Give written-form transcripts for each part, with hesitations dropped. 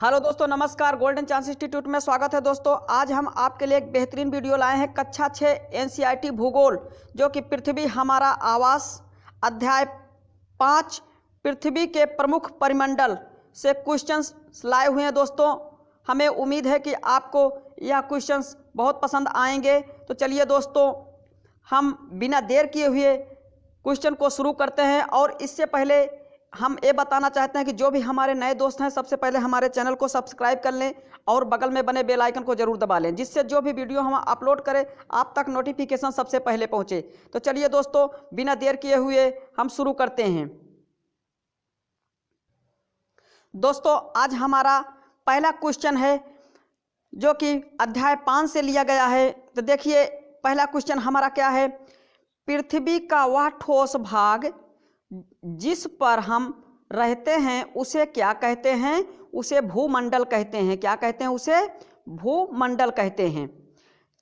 Hello दोस्तों, नमस्कार। Golden chance institute में स्वागत है। दोस्तों, आज हम आपके लिए एक बेहतरीन वीडियो लाए हैं कक्षा 6 एनसीईआरटी भूगोल, जो कि पृथ्वी हमारा आवास अध्याय 5 पृथ्वी के प्रमुख परिमंडल से क्वेश्चंस लाए हुए हैं। दोस्तों, हमें उम्मीद है कि आपको यह क्वेश्चंस बहुत पसंद आएंगे। तो चलिए दोस्तों, हम बिना देर किए हुए क्वेश्चन को शुरू करते हैं। और इससे पहले हम ये बताना चाहते हैं कि जो भी हमारे नए दोस्त हैं, सबसे पहले हमारे चैनल को सब्सक्राइब कर लें और बगल में बने बेल आइकन को जरूर दबा लें, जिससे जो भी वीडियो हम अपलोड करें आप तक नोटिफिकेशन सबसे पहले पहुंचे। तो चलिए दोस्तों, बिना देर किए हुए हम शुरू करते हैं। दोस्तों, आज हमारा पहला क्वेश्चन है जो कि अध्याय 5 से लिया गया है। तो देखिए, पहला क्वेश्चन हमारा क्या है। पृथ्वी का वह ठोस भाग जिस पर हम रहते हैं उसे क्या कहते हैं? उसे भूमंडल कहते हैं। क्या कहते हैं? उसे भूमंडल कहते हैं।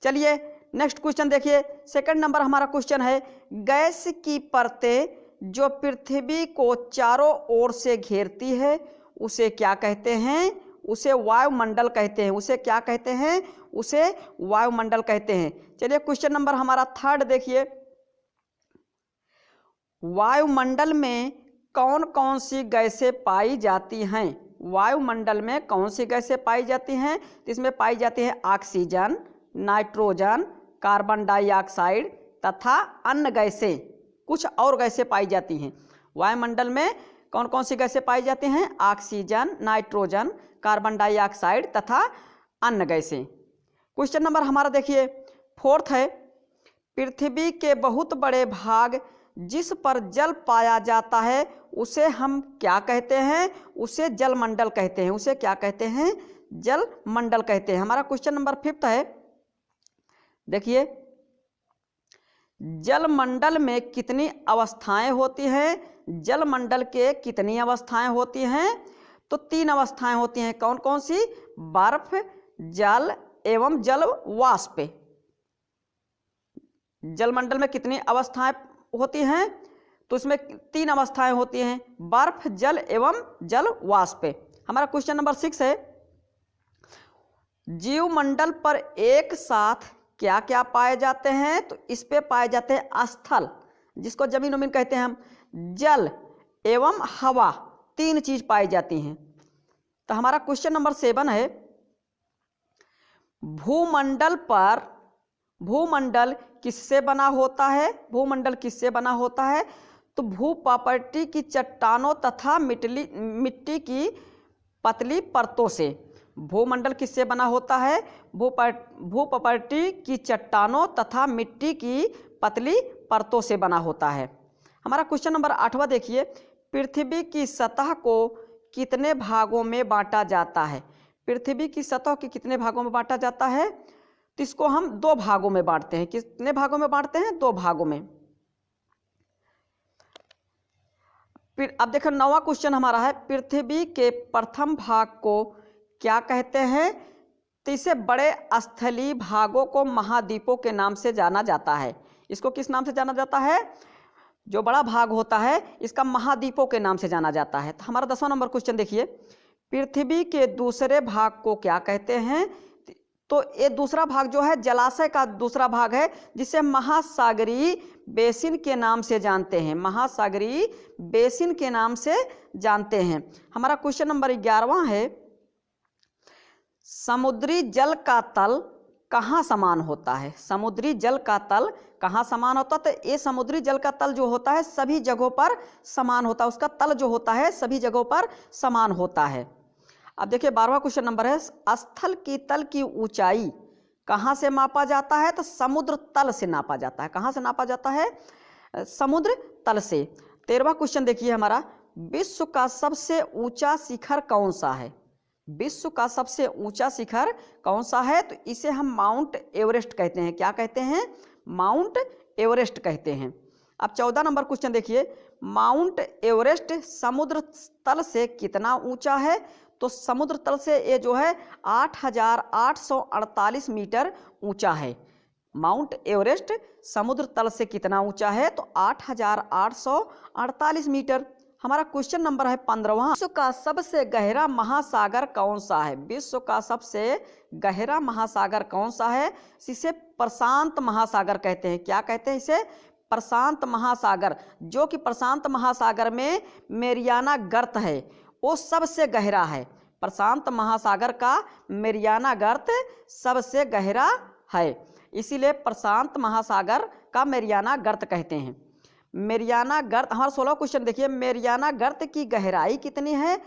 चलिए नेक्स्ट क्वेश्चन देखिए। सेकंड नंबर हमारा क्वेश्चन है, गैस की परतें जो पृथ्वी को चारों ओर से घेरती है उसे क्या कहते हैं? उसे वायुमंडल कहते हैं। उसे क्या कहते हैं? उसे वायुमंडल कहते हैं। चलिए क्वेश्चन नंबर हमारा थर्ड देखिए। वायुमंडल में कौन कौन सी गैसें पाई जाती हैं? वायुमंडल में कौन सी गैसें पाई जाती हैं? तो इसमें पाई जाती है ऑक्सीजन, नाइट्रोजन, कार्बन डाइऑक्साइड तथा अन्य गैसें। कुछ और गैसें पाई जाती हैं। वायुमंडल में कौन कौन सी गैसें पाई जाती हैं? ऑक्सीजन, नाइट्रोजन, कार्बन डाइऑक्साइड तथा अन्य गैसें। क्वेश्चन नंबर हमारा देखिए फोर्थ है, पृथ्वी के बहुत बड़े भाग जिस पर जल पाया जाता है उसे हम क्या कहते हैं? उसे जलमंडल कहते हैं। उसे क्या कहते हैं? जलमंडल कहते हैं। हमारा क्वेश्चन नंबर फिफ्थ है, देखिए, जलमंडल में कितनी अवस्थाएं होती हैं? जलमंडल के कितनी अवस्थाएं होती हैं? तो 3 अवस्थाएं होती हैं। कौन कौन सी? बर्फ, जल एवं जल वाष्प। जलमंडल में कितनी अवस्थाएं होती हैं? तो इसमें 3 अवस्थाएं होती हैं, बर्फ, जल एवं जल वाष्प। हमारा क्वेश्चन नंबर 6 है, जीवमंडल पर एक साथ क्या क्या पाए जाते हैं? तो इस पे पाए जाते हैं स्थल, जिसको जमीन उमीन कहते हैं हम, जल एवं हवा। 3 चीज पाई जाती हैं। तो हमारा क्वेश्चन नंबर 7 है, भूमंडल किससे बना होता है? भूमंडल किससे बना होता है? तो भूप्रकृति की चट्टानों तथा मिट्टी की पतली परतों से। भूमंडल किससे बना होता है? भूप्रकृति की चट्टानों तथा मिट्टी की पतली परतों से बना होता है। हमारा क्वेश्चन नंबर 8वां देखिए, पृथ्वी की सतह को कितने भागों में बांटा जाता है? पृथ्वी की सतह के कितने भागों में बांटा जाता है? तो इसको हम 2 भागों में बांटते हैं। कितने भागों में बांटते हैं? 2 भागों में। फिर अब देखो 9वां क्वेश्चन हमारा है, पृथ्वी के प्रथम भाग को क्या कहते हैं? तो इसे बड़े स्थलीय भागों को महाद्वीपों के नाम से जाना जाता है। इसको किस नाम से जाना जाता है? जो बड़ा भाग होता है इसका महाद्वीपों के नाम से जाना जाता है। तो हमारा 10वां नंबर क्वेश्चन देखिए, पृथ्वी के दूसरे भाग को क्या कहते हैं? तो ये दूसरा भाग जो है जलाशय का दूसरा भाग है, जिसे महासागरीय बेसिन के नाम से जानते हैं। महासागरीय बेसिन के नाम से जानते हैं। हमारा क्वेश्चन नंबर 11वां है, समुद्री जल का तल कहाँ समान होता है? समुद्री जल का तल कहाँ समान होता है? तो ये समुद्री जल का तल जो होता है सभी जगहों पर समान होता है। उसका तल जो होता है सभी जगहों पर समान होता है। अब देखिए 12वां क्वेश्चन नंबर है, स्थल की तल की ऊंचाई कहाँ से मापा जाता है? तो समुद्र तल से नापा जाता है। कहाँ से नापा जाता है? समुद्र तल से। 13वां क्वेश्चन देखिए हमारा, विश्व का सबसे ऊंचा शिखर कौन सा है? विश्व का सबसे ऊंचा शिखर कौन सा है? तो इसे हम माउंट एवरेस्ट कहते हैं। क्या कहते हैं? माउंट एवरेस्ट कहते हैं। अब 14 नंबर क्वेश्चन देखिए, माउंट एवरेस्ट समुद्र तल से कितना ऊंचा है? तो समुद्र तल से ये जो है 8,848 मीटर ऊंचा है। माउंट एवरेस्ट समुद्र तल से कितना ऊंचा है? तो 8,848 मीटर। हमारा क्वेश्चन नंबर है 15वां। विश्व का सबसे गहरा महासागर कौन सा है? विश्व का सबसे गहरा महासागर कौन सा है? इसे प्रशांत महासागर कहते हैं। क्या कहते हैं इसे? प्रशांत महासागर। जो कि प्रशांत महासागर में मेरियाना गर्त है वो सबसे गहरा है। प्रशांत महासागर का मेरियाना गर्त सबसे गहरा है, इसीलिए प्रशांत महासागर का मेरियाना गर्त कहते हैं। मेरियाना गर्त, हमारा 16वां क्वेश्चन देखिए, मेरियाना गर्त की गहराई कितनी है?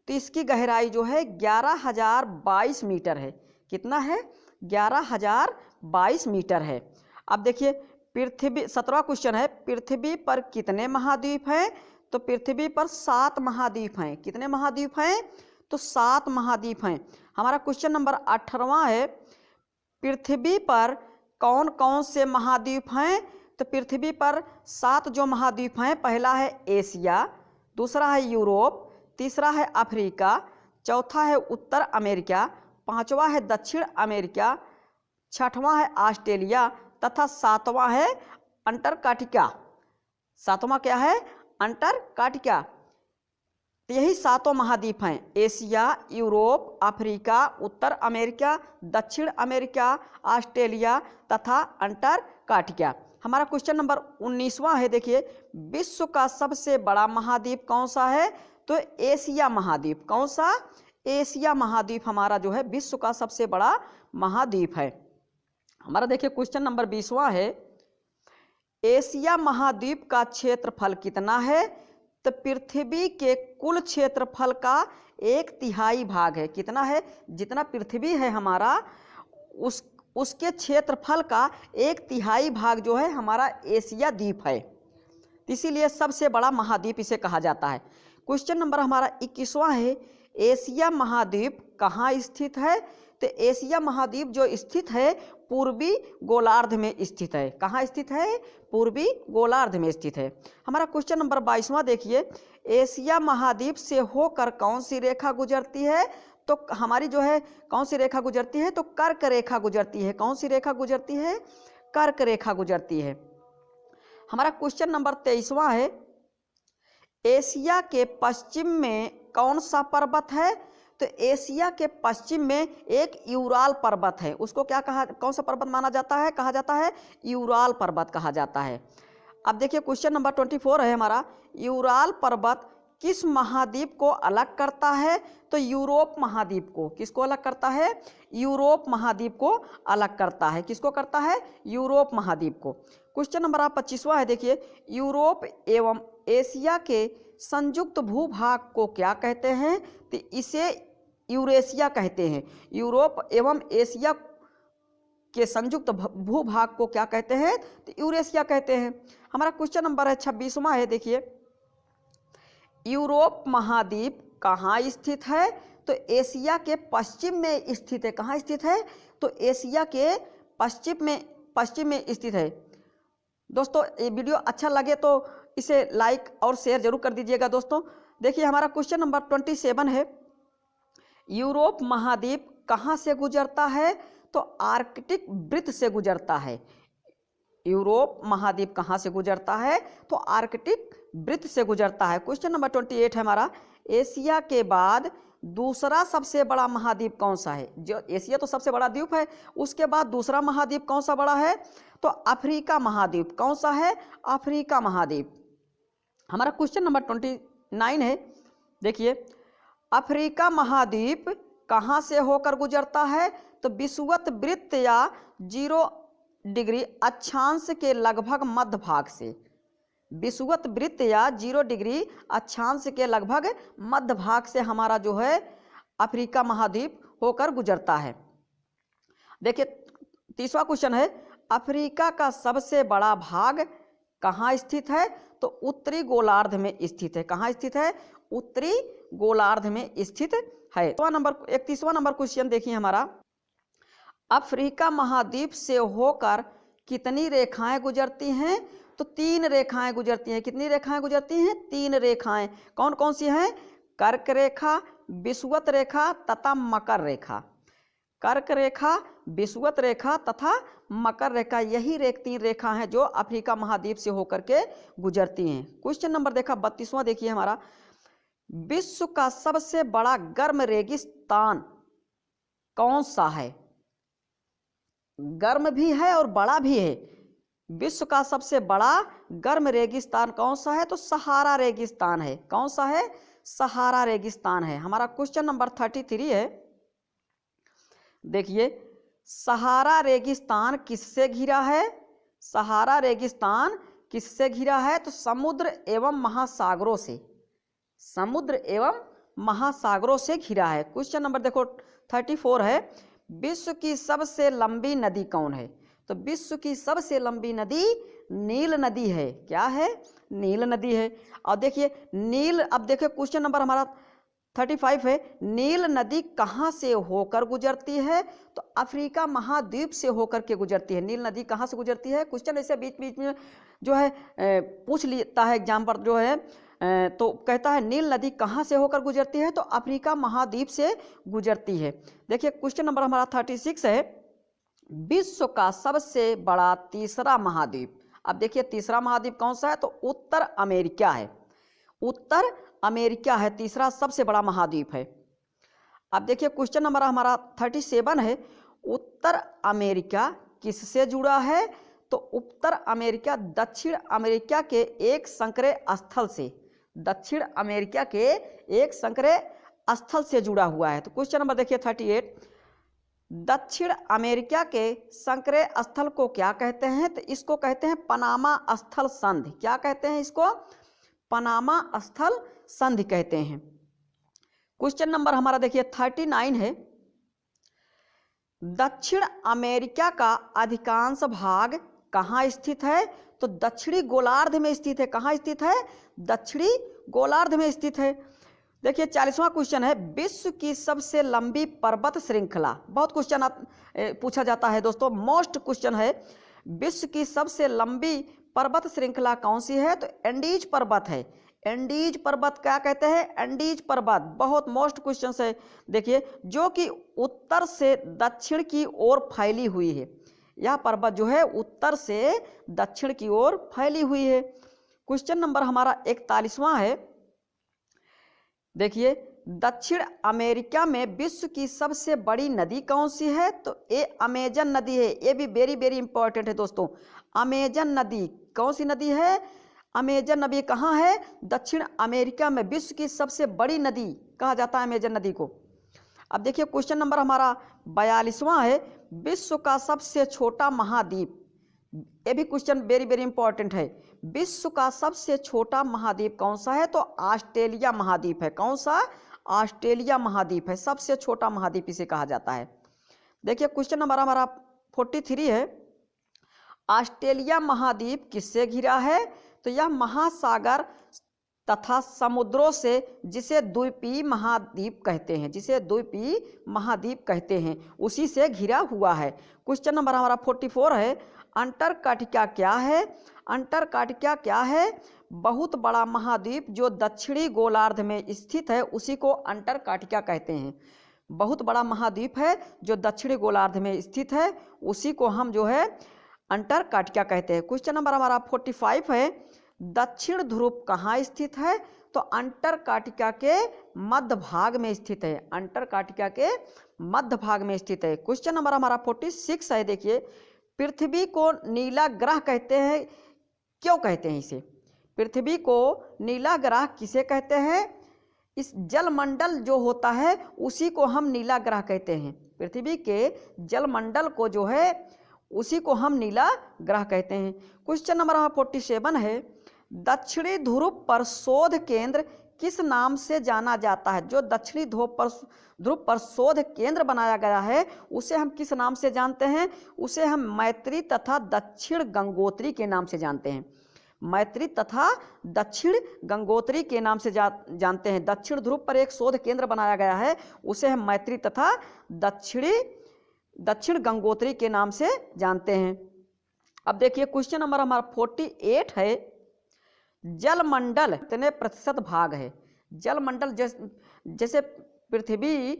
तो इसकी गहराई जो है 11,022 मीटर है। कितना है? 11,022 मीटर है। अब देखिए पृथ्वी, 17वां क्वेश्चन है, पृथ्वी पर कितने महाद्वीप हैं? तो पृथ्वी पर 7 महाद्वीप हैं। कितने महाद्वीप हैं? तो 7 महाद्वीप हैं। हमारा क्वेश्चन नंबर 18वां है, पृथ्वी पर कौन कौन से महाद्वीप हैं? तो पृथ्वी पर 7 जो महाद्वीप हैं, पहला है एशिया, दूसरा है यूरोप, तीसरा है अफ्रीका, चौथा है उत्तर अमेरिका, पांचवा है दक्षिण अमेरिका, छठवां है ऑस्ट्रेलिया तथा 7वां है अंटार्कटिका। 7वां क्या है? अंटार्कटिका। यही 7 महाद्वीप हैं, एशिया, यूरोप, अफ्रीका, उत्तर अमेरिका, दक्षिण अमेरिका, ऑस्ट्रेलिया तथा अंटार्कटिका। हमारा क्वेश्चन नंबर 19वां है, देखिए, विश्व का सबसे बड़ा महाद्वीप कौन सा है? तो एशिया महाद्वीप। कौन सा? एशिया महाद्वीप हमारा जो है विश्व का सबसे बड़ा महाद्वीप है। हमारा देखिए क्वेश्चन नंबर 20वां है, एशिया महाद्वीप का क्षेत्रफल कितना है? तो पृथ्वी के कुल क्षेत्रफल का 1/3 भाग है। कितना है? जितना पृथ्वी है हमारा उसके क्षेत्रफल का 1/3 भाग जो है हमारा एशिया द्वीप है, इसीलिए सबसे बड़ा महाद्वीप इसे कहा जाता है। क्वेश्चन नंबर हमारा 21वां है, एशिया महाद्वीप कहाँ स्थित है? तो एशिया महाद्वीप जो स्थित है पूर्वी गोलार्ध में स्थित है। कहाँ स्थित है? पूर्वी गोलार्ध में स्थित है। हमारा क्वेश्चन नंबर 22वां देखिए, एशिया महाद्वीप से होकर कौन सी रेखा गुजरती है? तो हमारी जो है कौन सी रेखा गुजरती है? तो कर्क रेखा गुजरती है। कौन सी रेखा गुजरती है? कर्क रेखा गुजरती है। हमारा क्वेश्चन नंबर 23वां है, एशिया के पश्चिम में कौन सा पर्वत है? तो एशिया के पश्चिम में एक यूराल पर्वत है। उसको क्या कहा, कौन सा पर्वत माना जाता है? कहा जाता है यूराल पर्वत कहा जाता है। अब देखिए क्वेश्चन नंबर 24 है हमारा, यूराल पर्वत किस महाद्वीप को अलग करता है? तो यूरोप महाद्वीप को। किसको अलग करता है? यूरोप महाद्वीप को अलग करता है। किसको करता है? यूरोप महाद्वीप को। क्वेश्चन नंबर 25वां है, देखिए, यूरोप एवं एशिया के संयुक्त भूभाग को क्या कहते हैं? तो इसे यूरेशिया कहते हैं। यूरोप एवं एशिया के संयुक्त भूभाग को क्या कहते हैं? तो यूरेशिया कहते हैं। हमारा क्वेश्चन नंबर है 26वां है, देखिए, यूरोप महाद्वीप कहाँ स्थित है? तो एशिया के पश्चिम में स्थित है। कहाँ स्थित है? तो एशिया के पश्चिम में स्थित है। दोस्तों ये वीडियो अच्छा लगे तो इसे लाइक और शेयर जरूर कर दीजिएगा। दोस्तों देखिए हमारा क्वेश्चन नंबर 27 है, यूरोप महाद्वीप कहाँ से गुजरता है? तो आर्कटिक वृत्त से गुजरता है। यूरोप महाद्वीप कहाँ से गुजरता है? तो आर्कटिक वृत्त से गुजरता है। क्वेश्चन नंबर 28 है हमारा, एशिया के बाद दूसरा सबसे बड़ा महाद्वीप कौन सा है? जो एशिया तो सबसे बड़ा द्वीप है, उसके बाद दूसरा महाद्वीप कौन सा बड़ा है? तो अफ्रीका महाद्वीप। कौन सा है? अफ्रीका महाद्वीप। हमारा क्वेश्चन नंबर 29 है, देखिए, अफ्रीका महाद्वीप कहाँ से होकर गुजरता है? तो विषुवत वृत्त या 0 डिग्री अक्षांश के लगभग मध्य भाग से। विषुवत वृत्त या 0 डिग्री अक्षांश के लगभग मध्य भाग से हमारा जो है अफ्रीका महाद्वीप होकर गुजरता है। देखिए 30वां क्वेश्चन है, अफ्रीका का सबसे बड़ा भाग कहाँ स्थित है? तो उत्तरी गोलार्ध में स्थित है। कहाँ स्थित है? उत्तरी गोलार्ध में स्थित है। 31वां नंबर क्वेश्चन देखिए हमारा, अफ्रीका महाद्वीप से होकर कितनी रेखाएं गुजरती हैं? तो 3 रेखाएं गुजरती हैं। कितनी रेखाएं गुजरती हैं? 3 रेखाएं। कौन कौन सी हैं? कर्क रेखा, विषुवत रेखा तथा मकर रेखा। कर्क रेखा, विषुवत रेखा तथा मकर रेखा, यही 3 रेखा हैं जो अफ्रीका महाद्वीप से होकर के गुजरती हैं। क्वेश्चन नंबर देखा 32वां देखिए हमारा, विश्व का सबसे बड़ा गर्म रेगिस्तान कौन सा है? गर्म भी है और बड़ा भी है। विश्व का सबसे बड़ा गर्म रेगिस्तान कौन सा है? तो सहारा रेगिस्तान है। कौन सा है? सहारा रेगिस्तान है। हमारा क्वेश्चन नंबर 33 है, देखिए सहारा रेगिस्तान किससे घिरा है? सहारा रेगिस्तान किससे घिरा है? तो समुद्र एवं महासागरों से, समुद्र एवं महासागरों से घिरा है। क्वेश्चन नंबर देखो 34 है, विश्व की सबसे लंबी नदी कौन है? तो विश्व की सबसे लंबी नदी नील नदी है। क्या है? नील नदी है। और देखिए नील, अब देखिए क्वेश्चन नंबर हमारा 35 है, नील नदी कहाँ से होकर गुजरती है? तो अफ्रीका महाद्वीप से होकर के गुजरती है। नील नदी कहाँ से गुजरती है? क्वेश्चन ऐसे बीच बीच में जो है पूछ लेता है एग्जाम पर जो है, तो कहता है नील नदी कहाँ से होकर गुजरती है? तो अफ्रीका महाद्वीप से गुजरती है। देखिए क्वेश्चन नंबर हमारा 36 है, विश्व का सबसे बड़ा तीसरा महाद्वीप। अब देखिए तीसरा महाद्वीप कौन सा है? तो उत्तर अमेरिका है। उत्तर अमेरिका है, तीसरा सबसे बड़ा महाद्वीप है। अब देखिए क्वेश्चन नंबर हमारा 37 है, उत्तर अमेरिका किससे जुड़ा है? तो उत्तर अमेरिका दक्षिण अमेरिका के एक संकरे स्थल से, दक्षिण अमेरिका के एक संकरे स्थल से जुड़ा हुआ है। तो क्वेश्चन नंबर देखिए 38, दक्षिण अमेरिका के संकरे स्थल को क्या कहते हैं? तो इसको कहते हैं पनामा स्थल संधि। क्या कहते हैं इसको? पनामा स्थल संधि कहते हैं। क्वेश्चन नंबर हमारा देखिए 39 है, दक्षिण अमेरिका का अधिकांश भाग कहाँ स्थित है? तो दक्षिणी गोलार्ध में स्थित है। कहाँ स्थित है? दक्षिणी गोलार्ध में स्थित है। देखिए 40वां क्वेश्चन है, विश्व की सबसे लंबी पर्वत श्रृंखला। बहुत क्वेश्चन पूछा जाता है दोस्तों, मोस्ट क्वेश्चन है, विश्व की सबसे लंबी पर्वत श्रृंखला कौन सी है? तो एंडीज पर्वत है। एंडीज पर्वत क्या कहते हैं? एंडीज पर्वत, बहुत मोस्ट क्वेश्चन है। देखिए जो कि उत्तर से दक्षिण की ओर फैली हुई है। यह पर्वत जो है उत्तर से दक्षिण की ओर फैली हुई है। क्वेश्चन नंबर हमारा 41वां है, देखिए दक्षिण अमेरिका में विश्व की सबसे बड़ी नदी कौन सी है? तो ये अमेजन नदी है। ये भी वेरी वेरी इंपॉर्टेंट है दोस्तों। अमेजन नदी कौन सी नदी है? अमेजन नदी कहाँ है? दक्षिण अमेरिका में विश्व की सबसे बड़ी नदी कहा जाता है अमेजन नदी को। अब देखिए क्वेश्चन नंबर हमारा 42वां है, विश्व का सबसे छोटा महाद्वीप। ये भी क्वेश्चन वेरी वेरी इंपॉर्टेंट है। विश्व का सबसे छोटा महाद्वीप कौन सा है? तो ऑस्ट्रेलिया महाद्वीप है। कौन सा? ऑस्ट्रेलिया महाद्वीप है, सबसे छोटा महाद्वीप इसे कहा जाता है। देखिए क्वेश्चन नंबर हमारा 43 है, ऑस्ट्रेलिया महाद्वीप किससे घिरा है? तो यह महासागर तथा समुद्रों से, जिसे द्वीपीय महाद्वीप कहते हैं, जिसे द्वीपीय महाद्वीप कहते हैं, उसी से घिरा हुआ है। क्वेश्चन नंबर हमारा 44 है, अंटार्कटिका क्या है? अंटार्कटिका क्या है? बहुत बड़ा महाद्वीप जो दक्षिणी गोलार्ध में स्थित है, उसी को अंटार्कटिका कहते हैं। बहुत बड़ा महाद्वीप है जो दक्षिणी गोलार्ध में स्थित है, उसी को हम जो है अंटार्कटिका कहते हैं। क्वेश्चन नंबर हमारा 45 है, दक्षिण ध्रुव कहाँ स्थित है? तो अंटार्कटिका के मध्य भाग में स्थित है। अंटार्कटिका के मध्य भाग में स्थित है। क्वेश्चन नंबर हमारा 46 है, देखिए पृथ्वी को नीला ग्रह कहते हैं, क्यों कहते हैं इसे? पृथ्वी को नीला ग्रह किसे कहते हैं? इस जलमंडल जो होता है उसी को हम नीला ग्रह कहते हैं। पृथ्वी के जलमंडल को जो है उसी को हम नीला ग्रह कहते हैं। क्वेश्चन नंबर 47 है, दक्षिणी ध्रुव पर शोध केंद्र किस नाम से जाना जाता है? जो दक्षिणी ध्रुव पर शोध केंद्र बनाया गया है उसे हम किस नाम से जानते हैं? उसे हम मैत्री तथा दक्षिण गंगोत्री के नाम से जानते हैं। मैत्री तथा दक्षिण गंगोत्री के नाम से जानते हैं। दक्षिण ध्रुव पर एक शोध केंद्र बनाया गया है, उसे हम मैत्री तथा दक्षिण गंगोत्री के नाम से जानते हैं। अब देखिए क्वेश्चन नंबर हमारा 48 है, जलमंडल कितने प्रतिशत भाग है? जलमंडल जैसे पृथ्वी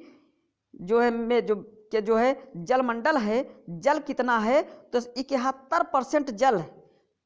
जो है में जो के जो है जलमंडल है, जल कितना है, तो 71% जल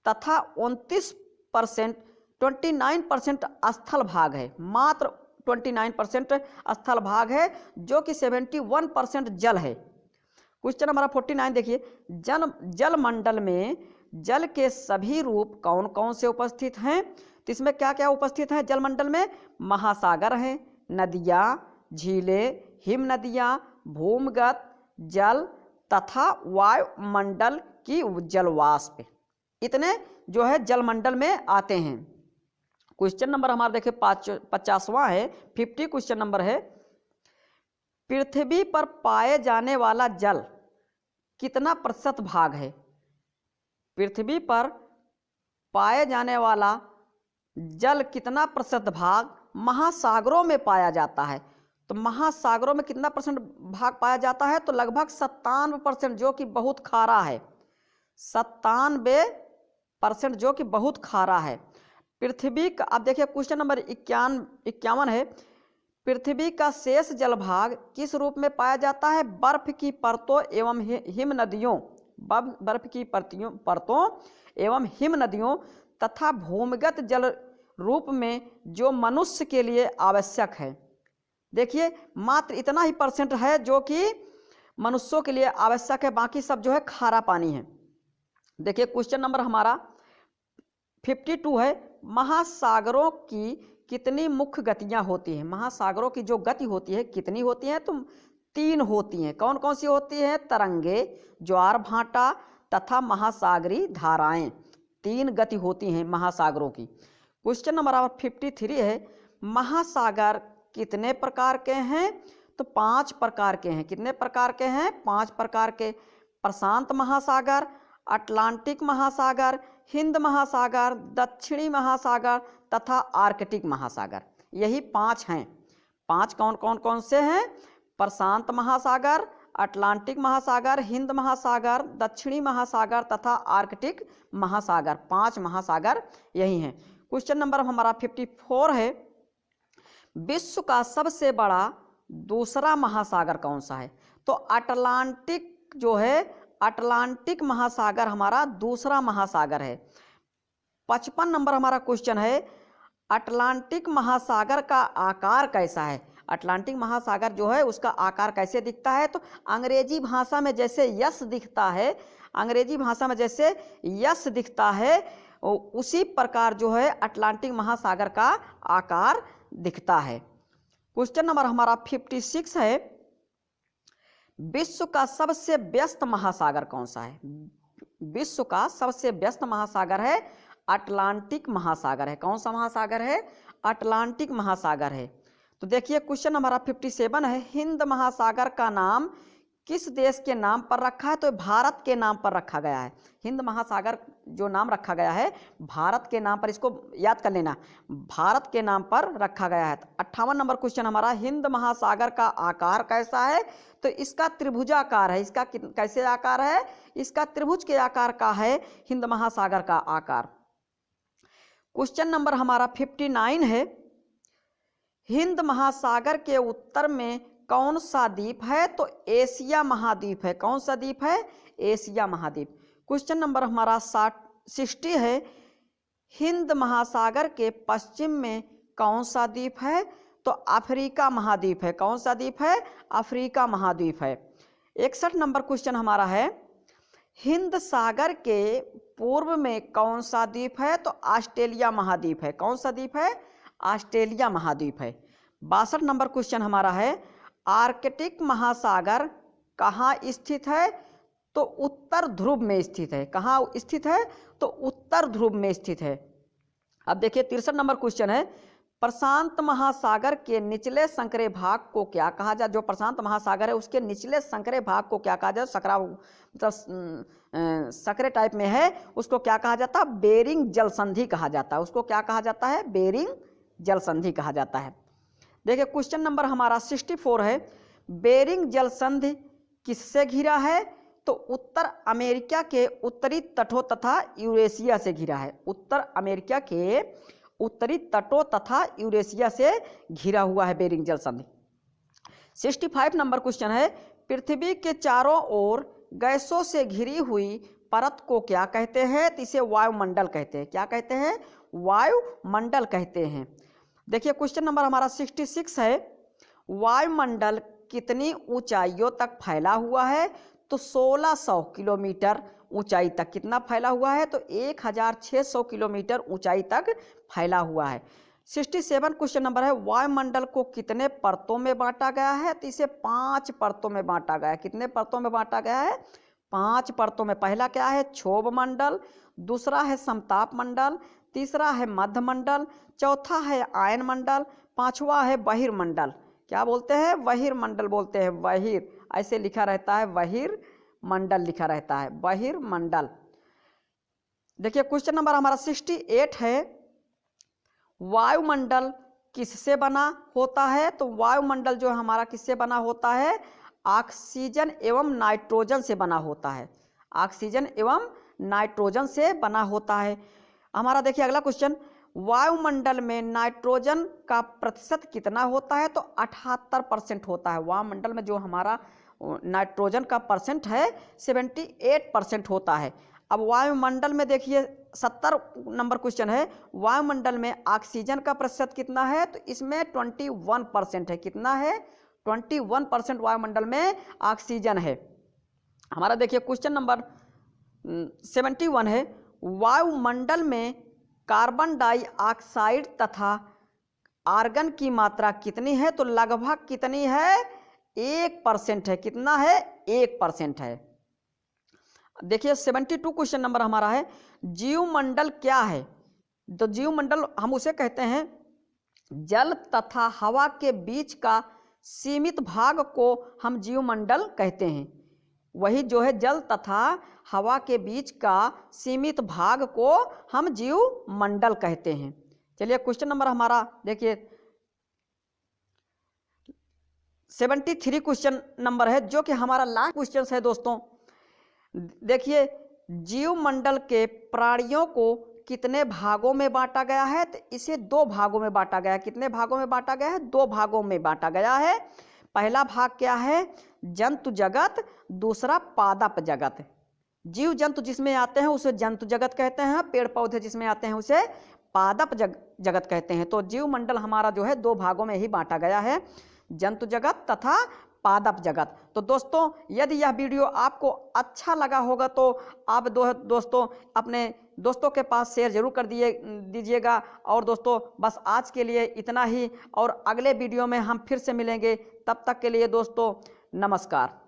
तथा 29% 29% स्थल भाग है, मात्र 29% स्थल भाग है, जो कि 71% जल है। क्वेश्चन नंबर 49 देखिए, जलमंडल में जल के सभी रूप कौन कौन से उपस्थित हैं? तो इसमें क्या क्या उपस्थित हैं जलमंडल में? महासागर हैं, नदियाँ, झीलें, हिम नदियाँ, भूमिगत जल तथा वायुमंडल की जलवाष्प, इतने जो है जलमंडल में आते हैं। क्वेश्चन नंबर हमारा देखिए 50वां है, 50 क्वेश्चन नंबर है, पृथ्वी पर पाए जाने वाला जल कितना प्रतिशत भाग है? पृथ्वी पर पाए जाने वाला जल कितना प्रतिशत भाग महासागरों में पाया जाता है? तो महासागरों में कितना परसेंट भाग पाया जाता है? तो लगभग 97%, जो कि बहुत खारा है। 97% जो कि बहुत खारा है। पृथ्वी का, अब देखिए क्वेश्चन नंबर 51 है, पृथ्वी का शेष जलभाग किस रूप में पाया जाता है? बर्फ की परतों एवं हिम नदियों, बर्फ की परतों एवं हिम नदियों तथा भूमिगत जल रूप में, जो मनुष्य के लिए आवश्यक है। देखिए मात्र इतना ही परसेंट है जो कि मनुष्यों के लिए आवश्यक है, बाकी सब जो है खारा पानी है। देखिए क्वेश्चन नंबर हमारा 52 है, महासागरों की कितनी मुख्य गतियां होती हैं? महासागरों की जो गति होती है कितनी होती है? तो 3 होती हैं। कौन कौन सी होती है? तरंगे, ज्वार भाटा तथा महासागरी धाराएं, 3 गति होती हैं महासागरों की। क्वेश्चन नंबर 53 है, महासागर कितने प्रकार के हैं? तो 5 प्रकार के हैं। कितने प्रकार के हैं? 5 प्रकार के। प्रशांत महासागर, अटलांटिक महासागर, हिंद महासागर, दक्षिणी महासागर तथा आर्कटिक महासागर, यही 5 हैं। 5 कौन से हैं? प्रशांत महासागर, अटलांटिक महासागर, हिंद महासागर, दक्षिणी महासागर तथा आर्कटिक महासागर, 5 महासागर यही हैं। क्वेश्चन नंबर हमारा 54 है, विश्व का सबसे बड़ा दूसरा महासागर कौन सा है? तो अटलांटिक जो है, अटलांटिक महासागर हमारा दूसरा महासागर है। 55 नंबर हमारा क्वेश्चन है, अटलांटिक महासागर का आकार कैसा है? अटलांटिक महासागर जो है उसका आकार कैसे दिखता है? तो अंग्रेजी भाषा में जैसे यस दिखता है, अंग्रेजी भाषा में जैसे यस दिखता है, उसी प्रकार जो है अटलांटिक महासागर का आकार दिखता है। क्वेश्चन नंबर हमारा 56 है, विश्व का सबसे व्यस्त महासागर कौन सा है? विश्व का सबसे व्यस्त महासागर है अटलांटिक महासागर है। कौन सा महासागर है? अटलांटिक महासागर है। तो देखिए क्वेश्चन हमारा 57 है, हिंद महासागर का नाम किस देश के नाम पर रखा है? तो भारत के नाम पर रखा गया है। हिंद महासागर जो नाम रखा गया है भारत के नाम पर, इसको याद कर लेना, भारत के नाम पर रखा गया है। 58 नंबर क्वेश्चन हमारा, हिंद महासागर का आकार कैसा है? तो इसका त्रिभुजाकार है। इसका कैसे आकार है? इसका त्रिभुज के आकार का है हिंद महासागर का आकार। क्वेश्चन नंबर हमारा 59 है, हिंद महासागर के उत्तर में कौन सा द्वीप है? तो एशिया महाद्वीप है। कौन सा द्वीप है? एशिया महाद्वीप। क्वेश्चन नंबर हमारा 60 है, हिंद महासागर के पश्चिम में कौन सा द्वीप है? तो अफ्रीका महाद्वीप है। कौन सा द्वीप है? अफ्रीका महाद्वीप है। 61 नंबर क्वेश्चन हमारा है, हिंद सागर के पूर्व में कौन सा द्वीप है? तो ऑस्ट्रेलिया महाद्वीप है। कौन सा द्वीप है? ऑस्ट्रेलिया महाद्वीप है। 62 नंबर क्वेश्चन हमारा है, आर्कटिक महासागर कहाँ स्थित है? तो उत्तर ध्रुव में स्थित है। कहाँ स्थित है? तो उत्तर ध्रुव में स्थित है। अब देखिए 63 नंबर क्वेश्चन है, प्रशांत महासागर के निचले संकरे भाग को क्या कहा जाए? जो प्रशांत महासागर है उसके निचले संकरे भाग को क्या कहा जाए? सकरा मतलब सकरे टाइप में है, उसको क्या कहा जाता है? बेरिंग जल संधि कहा जाता है। उसको क्या कहा जाता है? बेरिंग जल संधि कहा जाता है। देखिए क्वेश्चन नंबर हमारा 64 है, बेरिंग जल संधि किससे घिरा है? तो उत्तर अमेरिका के उत्तरी तटों तथा यूरेशिया से घिरा है। उत्तर अमेरिका के उत्तरी तटों तथा यूरेशिया से घिरा हुआ है बेरिंग जल संधि। 65 नंबर क्वेश्चन है, पृथ्वी के चारों ओर गैसों से घिरी हुई परत को क्या कहते हैं? तो इसे वायुमंडल कहते हैं। क्या कहते हैं? वायुमंडल कहते हैं। देखिए क्वेश्चन नंबर हमारा 66 है, वायुमंडल कितनी ऊंचाइयों तक फैला हुआ है? तो 1600 किलोमीटर ऊंचाई तक। कितना फैला हुआ है? तो 1600 किलोमीटर ऊंचाई तक फैला हुआ है। 67 क्वेश्चन नंबर है, वायुमंडल को कितने परतों में बांटा गया है? तो इसे 5 परतों में बांटा गया है। कितने परतों में बांटा गया है? 5 परतों में। पहला क्या है? क्षोभ मंडल, दूसरा है समताप मंडल, तीसरा है मध्य मंडल, चौथा है आयन मंडल, पांचवा है बहिर्मंडल। क्या बोलते हैं? बहिर्मंडल बोलते हैं। बहिर ऐसे लिखा रहता है, बहिर्मंडल लिखा रहता है, बहिर्मंडल। देखिए क्वेश्चन नंबर हमारा 68 है, वायुमंडल किससे बना होता है? तो वायुमंडल जो हमारा किससे बना होता है? ऑक्सीजन एवं नाइट्रोजन से बना होता है। ऑक्सीजन एवं नाइट्रोजन से बना होता है। हमारा देखिए अगला क्वेश्चन, वायुमंडल में नाइट्रोजन का प्रतिशत कितना होता है? तो 78% होता है। वायुमंडल में जो हमारा नाइट्रोजन का परसेंट है 78% होता है। अब वायुमंडल में देखिए 70 नंबर क्वेश्चन है, वायुमंडल में ऑक्सीजन का प्रतिशत कितना है? तो इसमें 21% है। कितना है? 21% वायुमंडल में ऑक्सीजन है। हमारा देखिए क्वेश्चन नंबर 71 है, वायुमंडल में कार्बन डाइऑक्साइड तथा आर्गन की मात्रा कितनी है? तो लगभग कितनी है? 1% है। कितना है? 1% है। देखिए 72 क्वेश्चन नंबर हमारा है, जीवमंडल क्या है? तो जीवमंडल हम उसे कहते हैं जल तथा हवा के बीच का सीमित भाग को हम जीवमंडल कहते हैं। वही जो है जल तथा हवा के बीच का सीमित भाग को हम जीवमंडल कहते हैं। चलिए क्वेश्चन नंबर हमारा देखिए 73 क्वेश्चन नंबर है, जो कि हमारा लास्ट क्वेश्चन है दोस्तों। देखिए जीवमंडल के प्राणियों को कितने भागों में बांटा गया है? तो इसे 2 भागों में बांटा गया है। कितने भागों में बांटा गया है? 2 भागों में बांटा गया है। पहला भाग क्या है? जंतु जगत, दूसरा पादप जगत। जीव जंतु जिसमें आते हैं उसे जंतु जगत कहते हैं, पेड़ पौधे जिसमें आते हैं उसे पादप जगत कहते हैं। तो जीवमंडल हमारा जो है 2 भागों में ही बांटा गया है, जंतु जगत तथा पादप जगत। तो दोस्तों यदि यह वीडियो आपको अच्छा लगा होगा तो आप दोस्तों अपने दोस्तों के पास शेयर जरूर कर दीजिएगा। और दोस्तों बस आज के लिए इतना ही, और अगले वीडियो में हम फिर से मिलेंगे। तब तक के लिए दोस्तों नमस्कार।